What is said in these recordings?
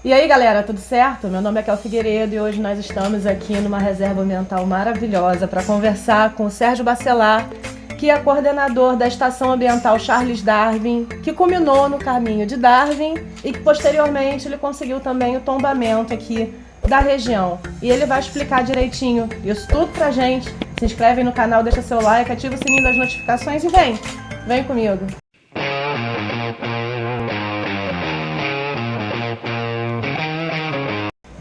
E aí galera, tudo certo? Meu nome é Kel Figueiredo e hoje nós estamos aqui numa reserva ambiental maravilhosa para conversar com o Sérgio Bacelar, que é coordenador da Estação Ambiental Charles Darwin, que culminou no caminho de Darwin e que posteriormente ele conseguiu também o tombamento aqui da região. E ele vai explicar direitinho isso tudo pra gente. Se inscreve no canal, deixa seu like, ativa o sininho das notificações e vem comigo.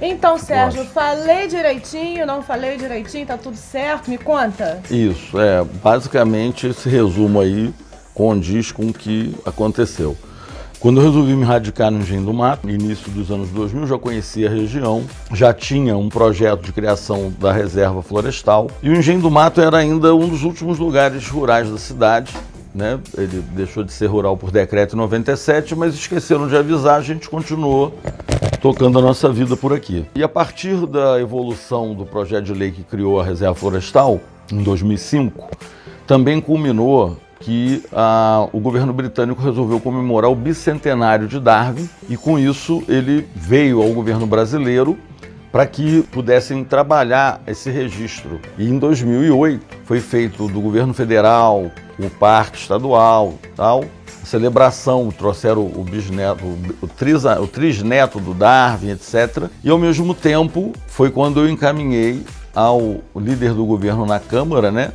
Então, Sérgio, falei direitinho, não falei direitinho, tá tudo certo? Me conta. Isso, basicamente esse resumo aí condiz com o que aconteceu. Quando eu resolvi me radicar no Engenho do Mato, no início dos anos 2000, já conhecia a região, já tinha um projeto de criação da reserva florestal e o Engenho do Mato era ainda um dos últimos lugares rurais da cidade, né? Ele deixou de ser rural por decreto em 97, mas esqueceram de avisar, a gente continuou tocando a nossa vida por aqui. E a partir da evolução do projeto de lei que criou a reserva florestal, em 2005, também culminou que o governo britânico resolveu comemorar o bicentenário de Darwin e com isso ele veio ao governo brasileiro para que pudessem trabalhar esse registro. E em 2008 foi feito do governo federal, o parque estadual, tal, a celebração, trouxeram o bisneto, o trisneto do Darwin, etc. E ao mesmo tempo foi quando eu encaminhei ao líder do governo na Câmara, né,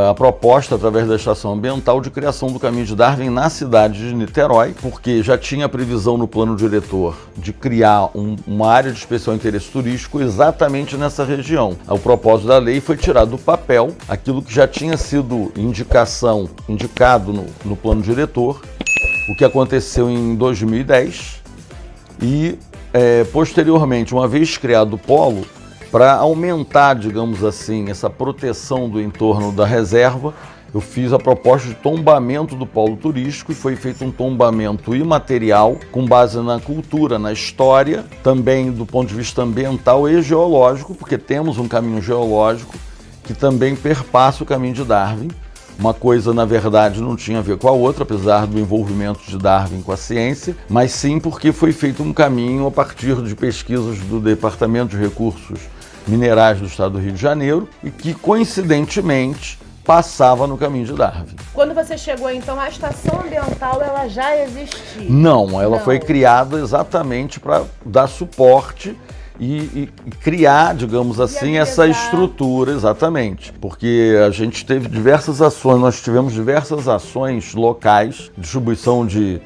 a proposta, através da Estação Ambiental, de criação do Caminho de Darwin na cidade de Niterói, porque já tinha previsão no plano diretor de criar uma área de especial interesse turístico exatamente nessa região. O propósito da lei foi tirar do papel aquilo que já tinha sido indicado no plano diretor, o que aconteceu em 2010 e, posteriormente, uma vez criado o polo, para aumentar, digamos assim, essa proteção do entorno da reserva, eu fiz a proposta de tombamento do polo turístico e foi feito um tombamento imaterial com base na cultura, na história, também do ponto de vista ambiental e geológico, porque temos um caminho geológico que também perpassa o caminho de Darwin. Uma coisa, na verdade, não tinha a ver com a outra, apesar do envolvimento de Darwin com a ciência, mas sim porque foi feito um caminho a partir de pesquisas do Departamento de Recursos Minerais do Estado do Rio de Janeiro e que, coincidentemente, passava no caminho de Darwin. Quando você chegou, então, a estação ambiental ela já existia? Não, ela foi criada exatamente para dar suporte e criar, digamos assim, essa estrutura, exatamente. Porque a gente teve diversas ações, nós tivemos diversas ações locais, distribuição de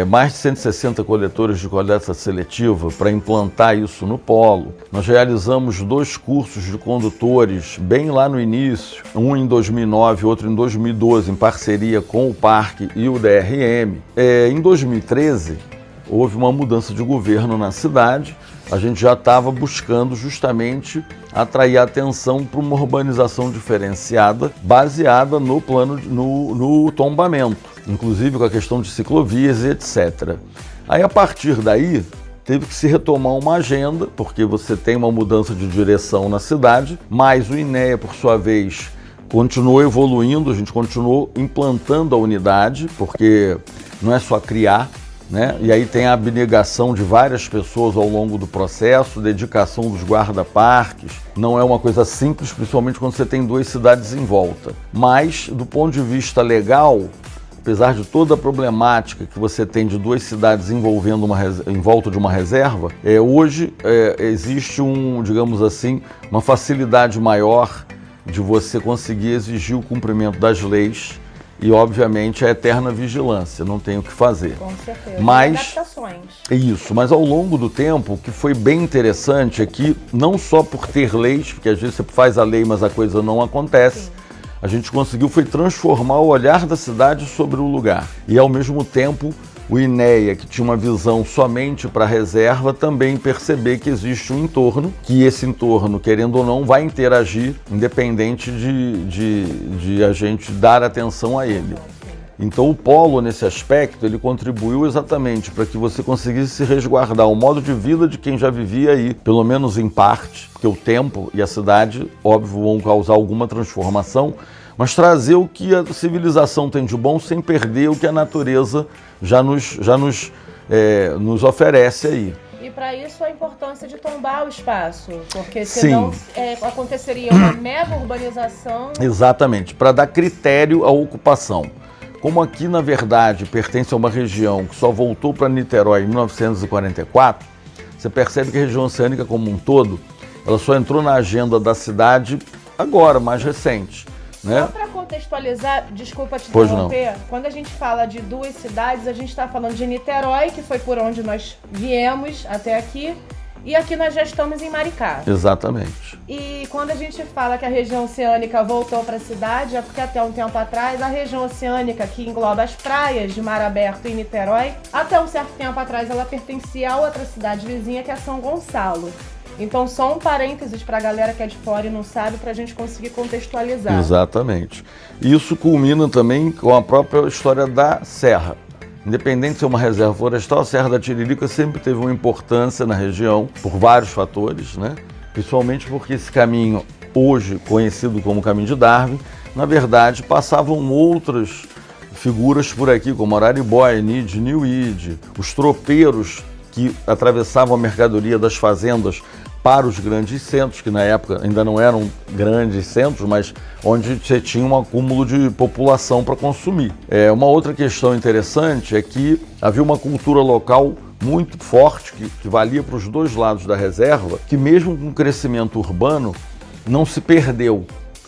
mais de 160 coletores de coleta seletiva para implantar isso no polo. Nós realizamos 2 cursos de condutores bem lá no início, um em 2009 e outro em 2012, em parceria com o parque e o DRM. Em 2013, houve uma mudança de governo na cidade. A gente já estava buscando justamente atrair a atenção para uma urbanização diferenciada, baseada no plano, no tombamento, inclusive com a questão de ciclovias e etc. Aí, a partir daí, teve que se retomar uma agenda, porque você tem uma mudança de direção na cidade, mas o INEA, por sua vez, continuou evoluindo, a gente continuou implantando a unidade, porque não é só criar, né? E aí tem a abnegação de várias pessoas ao longo do processo, dedicação dos guarda-parques. Não é uma coisa simples, principalmente quando você tem 2 cidades em volta. Mas, do ponto de vista legal, apesar de toda a problemática que você tem de 2 cidades envolvendo em volta de uma reserva, hoje existe digamos assim, uma facilidade maior de você conseguir exigir o cumprimento das leis. E, obviamente, a eterna vigilância, não tem o que fazer. Com certeza. Mas, adaptações. Isso, mas ao longo do tempo, o que foi bem interessante é que, não só por ter leis, porque às vezes você faz a lei, mas a coisa não acontece, sim, a gente conseguiu foi transformar o olhar da cidade sobre o lugar. E, ao mesmo tempo, o INEA, que tinha uma visão somente para a reserva, também perceber que existe um entorno, que esse entorno, querendo ou não, vai interagir, independente de a gente dar atenção a ele. Então o polo, nesse aspecto, ele contribuiu exatamente para que você conseguisse se resguardar o modo de vida de quem já vivia aí, pelo menos em parte, porque o tempo e a cidade, óbvio, vão causar alguma transformação, mas trazer o que a civilização tem de bom sem perder o que a natureza já nos oferece aí. E para isso a importância de tombar o espaço, porque senão aconteceria uma mega urbanização. Exatamente, para dar critério à ocupação. Como aqui, na verdade, pertence a uma região que só voltou para Niterói em 1944, você percebe que a região oceânica como um todo, ela só entrou na agenda da cidade agora, mais recente. Né? Só para contextualizar, desculpa te interromper, quando a gente fala de duas cidades, a gente está falando de Niterói, que foi por onde nós viemos até aqui, e aqui nós já estamos em Maricá. Exatamente. E quando a gente fala que a região oceânica voltou para a cidade, é porque até um tempo atrás, a região oceânica, que engloba as praias de Mar Aberto e Niterói, até um certo tempo atrás ela pertencia a outra cidade vizinha, que é São Gonçalo. Então, só um parênteses para a galera que é de fora e não sabe, para a gente conseguir contextualizar. Exatamente. Isso culmina também com a própria história da Serra. Independente de ser uma reserva florestal, a Serra da Tiririca sempre teve uma importância na região, por vários fatores, né? Principalmente porque esse caminho, hoje conhecido como Caminho de Darwin, na verdade passavam outras figuras por aqui, como Araribóia, Enid, Niuíde, os tropeiros que atravessavam a mercadoria das fazendas para os grandes centros, que na época ainda não eram grandes centros, mas onde você tinha um acúmulo de população para consumir. Uma outra questão interessante é que havia uma cultura local muito forte, que valia para os dois lados da reserva, que mesmo com o crescimento urbano, não se perdeu.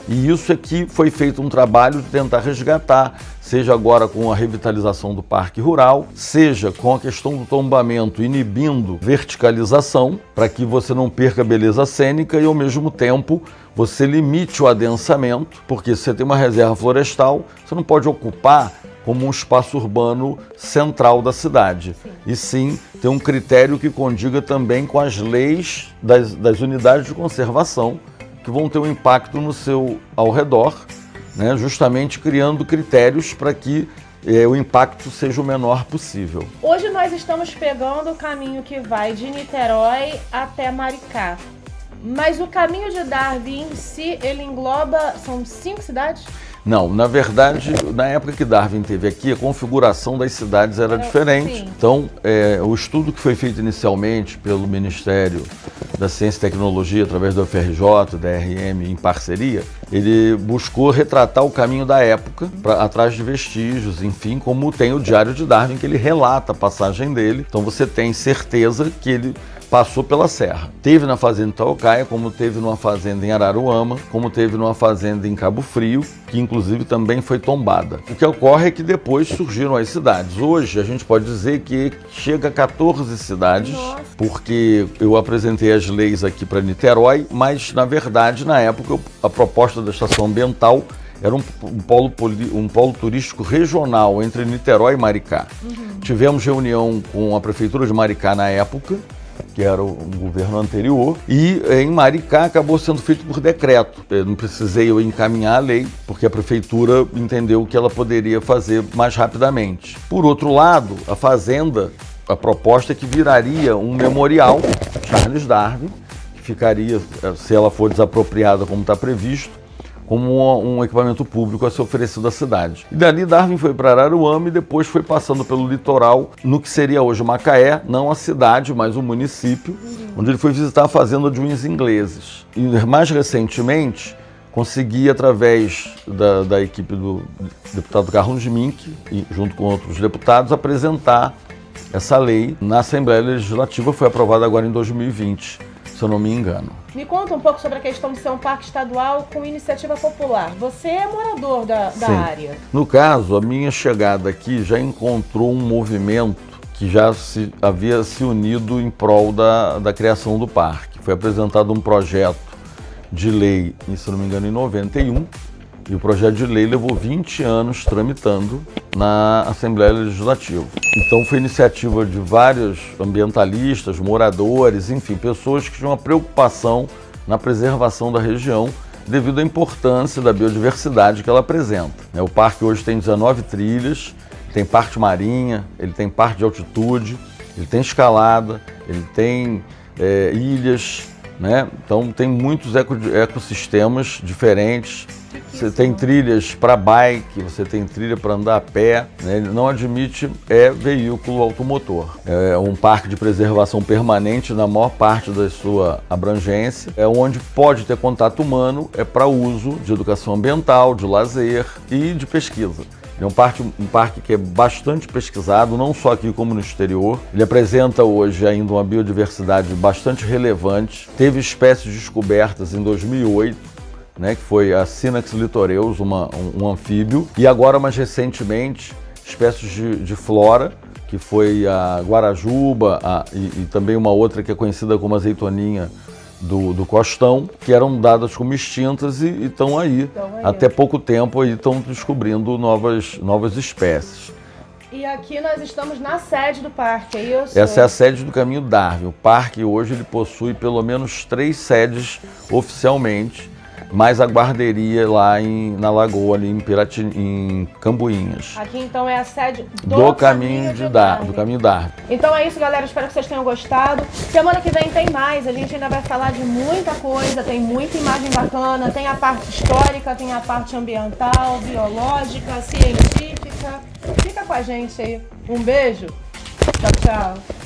E isso é que foi feito um trabalho de tentar resgatar, seja agora com a revitalização do parque rural, seja com a questão do tombamento inibindo verticalização, para que você não perca a beleza cênica e ao mesmo tempo você limite o adensamento, porque se você tem uma reserva florestal, você não pode ocupar como um espaço urbano central da cidade. E sim ter um critério que condiga também com as leis das unidades de conservação, que vão ter um impacto no seu ao redor, né, justamente criando critérios para que o impacto seja o menor possível. Hoje nós estamos pegando o caminho que vai de Niterói até Maricá. Mas o Caminho de Darwin em si, ele engloba, são 5 cidades? Não, na verdade, na época que Darwin esteve aqui, a configuração das cidades era diferente. Sim. Então, o estudo que foi feito inicialmente pelo Ministério da Ciência e Tecnologia, através do UFRJ, da RM, em parceria, ele buscou retratar o caminho da época, atrás de vestígios, enfim, como tem o Diário de Darwin, que ele relata a passagem dele. Então, você tem certeza que ele passou pela serra. Teve na fazenda Itaucaia, como teve numa fazenda em Araruama, como teve numa fazenda em Cabo Frio, que inclusive também foi tombada. O que ocorre é que depois surgiram as cidades. Hoje a gente pode dizer que chega a 14 cidades, porque eu apresentei as leis aqui para Niterói, mas na verdade na época a proposta da estação ambiental era um polo turístico regional entre Niterói e Maricá. Tivemos reunião com a Prefeitura de Maricá na época, que era o governo anterior, e em Maricá acabou sendo feito por decreto. Eu não precisei eu encaminhar a lei, porque a prefeitura entendeu que ela poderia fazer mais rapidamente. Por outro lado, a fazenda, a proposta é que viraria um memorial Charles Darwin, que ficaria, se ela for desapropriada como está previsto, como um equipamento público a ser oferecido à cidade. E dali Darwin foi para Araruama e depois foi passando pelo litoral, no que seria hoje Macaé, não a cidade, mas o município, onde ele foi visitar a fazenda de uns ingleses. E mais recentemente, consegui, através da equipe do deputado Carlos Mink, junto com outros deputados, apresentar essa lei na Assembleia Legislativa, foi aprovada agora em 2020. Se eu não me engano. Me conta um pouco sobre a questão de ser um parque estadual com iniciativa popular. Você é morador da área. No caso, a minha chegada aqui já encontrou um movimento que já havia se unido em prol da criação do parque. Foi apresentado um projeto de lei, se não me engano, em 91, e o projeto de lei levou 20 anos tramitando na Assembleia Legislativa. Então foi iniciativa de vários ambientalistas, moradores, enfim, pessoas que tinham uma preocupação na preservação da região devido à importância da biodiversidade que ela apresenta. O parque hoje tem 19 trilhas, tem parte marinha, ele tem parte de altitude, ele tem escalada, ele tem ilhas, né? Então tem muitos ecossistemas diferentes. Você tem trilhas para bike, você tem trilha para andar a pé, né? Ele não admite veículo automotor. É um parque de preservação permanente na maior parte da sua abrangência, onde pode ter contato humano, para uso de educação ambiental, de lazer e de pesquisa. É um parque que é bastante pesquisado, não só aqui como no exterior. Ele apresenta hoje ainda uma biodiversidade bastante relevante. Teve espécies descobertas em 2008, né, que foi a Synax litoreus, um anfíbio. E agora, mais recentemente, espécies de flora, que foi a guarajuba e também uma outra que é conhecida como azeitoninha do Costão, que eram dadas como extintas e estão aí. Até pouco tempo aí estão descobrindo novas espécies. E aqui nós estamos na sede do parque, é isso? Essa é a sede do Caminho Darwin. O parque hoje ele possui pelo menos 3 sedes oficialmente, mais a guarderia lá na Lagoa, ali em Cambuinhas. Aqui então é a sede do Caminho Darwin. Então é isso, galera. Espero que vocês tenham gostado. Semana que vem tem mais. A gente ainda vai falar de muita coisa. Tem muita imagem bacana. Tem a parte histórica, tem a parte ambiental, biológica, científica. Fica com a gente aí. Um beijo. Tchau, tchau.